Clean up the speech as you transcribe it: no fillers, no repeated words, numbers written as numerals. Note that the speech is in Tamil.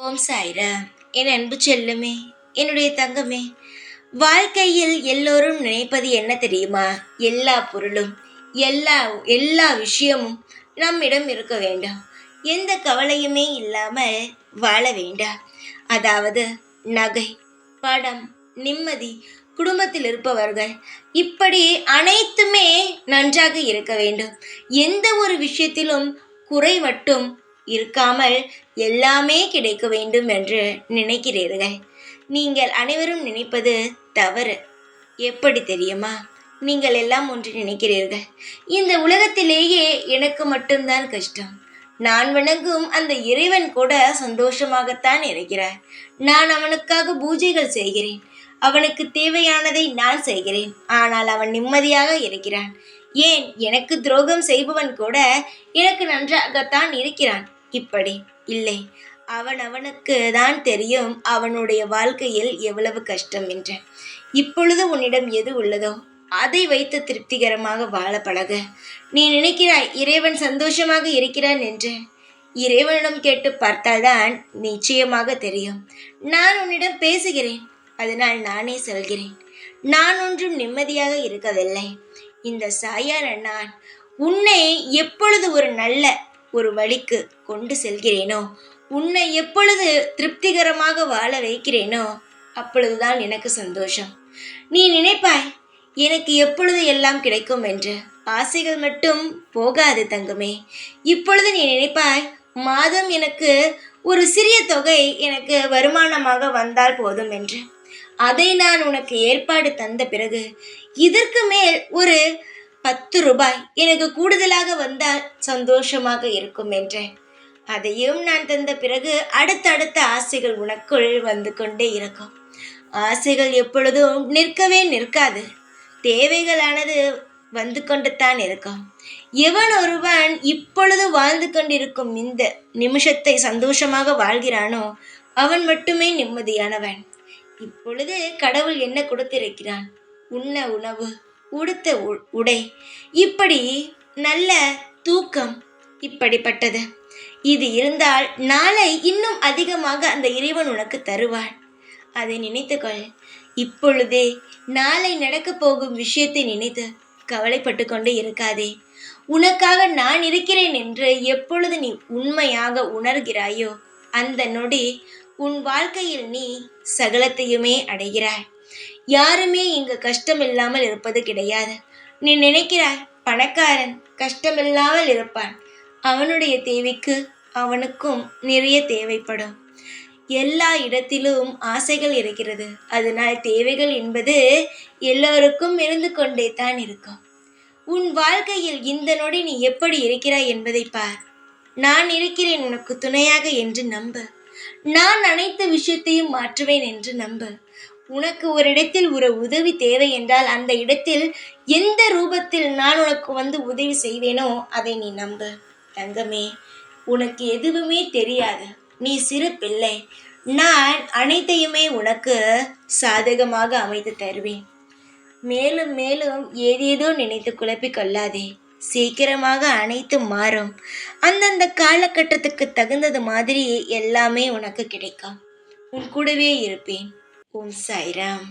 ஓம் சாய்ராம். என் அன்பு செல்லுமே, என்னுடைய தங்கமே, வாழ்க்கையில் எல்லோரும் நினைப்பது என்ன தெரியுமா? எல்லா பொருளும், எல்லா எல்லா விஷயமும் நம்மிடம் இருக்க வேண்டும். எந்த கவலையுமே இல்லாமல் வாழ வேண்டாம். அதாவது நகை, படம், நிம்மதி, குடும்பத்தில் இருப்பவர்கள், இப்படி அனைத்துமே நன்றாக இருக்க வேண்டும். எந்த ஒரு விஷயத்திலும் குறை மட்டும் இருக்காமல் எல்லாமே கிடைக்க வேண்டும் என்று நினைக்கிறீர்கள். நீங்கள் அனைவரும் நினைப்பது தவறு. எப்படி தெரியுமா? நீங்கள் எல்லாம் ஒன்று நினைக்கிறீர்கள், இந்த உலகத்திலேயே எனக்கு மட்டும்தான் கஷ்டம். நான் வணங்கும் அந்த இறைவன் கூட சந்தோஷமாகத்தான் இருக்கிறார். நான் அவனுக்காக பூஜைகள் செய்கிறேன், அவனுக்கு தேவையானதை நான் செய்கிறேன். ஆனால் அவன் நிம்மதியாக இருக்கிறான். ஏன், எனக்கு துரோகம் செய்பவன் கூட எனக்கு நன்றாகத்தான் இருக்கிறான். இப்படி இல்லை, அவனுக்கு தான் தெரியும் அவனுடைய வாழ்க்கையில் எவ்வளவு கஷ்டம் என்று. இப்பொழுது உன்னிடம் எது உள்ளதோ அதை வைத்து திருப்திகரமாக வாழ பழக. நீ நினைக்கிறாய் இறைவன் சந்தோஷமாக இருக்கிறான் என்று. இறைவனிடம் கேட்டு பார்த்தால்தான் நிச்சயமாக தெரியும். நான் உன்னிடம் பேசுகிறேன், அதனால் நானே சொல்கிறேன். நான் ஒன்றும் நிம்மதியாக இருக்கவில்லை. இந்த சாயான நான் உன்னை எப்பொழுது ஒரு நல்ல ஒரு வழிக்கு கொண்டு செல்கிறேனோ, உன்னை எப்பொழுது திருப்திகரமாக வாழ வைக்கிறேனோ, அப்பொழுதுதான் எனக்கு சந்தோஷம். நீ நினைப்பாய் எனக்கு எப்பொழுது எல்லாம் கிடைக்கும் என்று. ஆசைகள் மட்டும் போகாது தங்கமே. இப்பொழுது நீ நினைப்பாய் மாதம் எனக்கு ஒரு சிறிய தொகை எனக்கு வருமானமாக வந்தால் போதும் என்று. அதை நான் உனக்கு ஏற்பாடு தந்த பிறகு இதற்கு மேல் ஒரு 10 ரூபாய் எனக்கு கூடுதலாக வந்தால் சந்தோஷமாக இருக்கும் என்றேன். அதையும் நான் தந்த பிறகு அடுத்தடுத்த ஆசைகள் உனக்குள் வந்து கொண்டே இருக்கும். ஆசைகள் எப்பொழுதும் நிற்கவே நிற்காது. தேவைகளானது வந்து கொண்டு தான் இருக்கும். எவன் ஒருவன் இப்பொழுது வாழ்ந்து கொண்டிருக்கும் இந்த நிமிஷத்தை சந்தோஷமாக வாழ்கிறானோ அவன் மட்டுமே நிம்மதியானவன். இப்பொழுது கடவுள் என்ன கொடுத்திருக்கிறான்? உண்ண உணவு, உடுத்த உடை, இப்படி நல்ல தூக்கம், இப்படிப்பட்டது. இது இருந்தால் நாளை இன்னும் அதிகமாக அந்த இறைவன் உனக்கு தருவான். அதை நினைத்துக்கொள். இப்பொழுதே நாளை நடக்கப் போகும் விஷயத்தை நினைத்து கவலைப்பட்டு கொண்டு இருக்காதே. உனக்காக நான் இருக்கிறேன் என்று எப்பொழுது நீ உண்மையாக உணர்கிறாயோ அந்த நொடி உன் வாழ்க்கையில் நீ சகலத்தையுமே அடைகிறாய். யாருமே இங்கு கஷ்டமில்லாமல் இருப்பது கிடையாது. நீ நினைக்கிறாய் பணக்காரன் கஷ்டமில்லாமல் இருப்பான். அவனுடைய தேவைக்கு அவனுக்கும் நிறைய தேவைப்படும். எல்லா இடத்திலும் ஆசைகள் இருக்கிறது. அதனால் தேவைகள் என்பது எல்லோருக்கும் இருந்து கொண்டே தான் இருக்கும். உன் வாழ்க்கையில் இந்த நொடி நீ எப்படி இருக்கிறாய் என்பதை பார். நான் இருக்கிறேன் உனக்கு துணையாக என்று நம்பு. நான் அனைத்து விஷயத்தையும் மாற்றுவேன் என்று நம்பு. உனக்கு ஒரு இடத்தில் ஒரு உதவி தேவை என்றால் அந்த இடத்தில் எந்த ரூபத்தில் நான் உனக்கு வந்து உதவி செய்வேனோ அதை நீ நம்பு. தங்கமே, உனக்கு எதுவுமே தெரியாது. நீ சிறு பிள்ளை. நான் அனைத்தையுமே உனக்கு சாதகமாக அமைத்து தருவேன். மேலும் மேலும் ஏதேதோ நினைத்து குழப்பிக் கொள்ளாதே. சீக்கிரமாக அனைத்தும் மாறும். அந்தந்த காலகட்டத்துக்கு தகுந்தது மாதிரி எல்லாமே உனக்கு கிடைக்கும். உன் கூடவே இருப்பேன். ஓம் சாய்ராம்.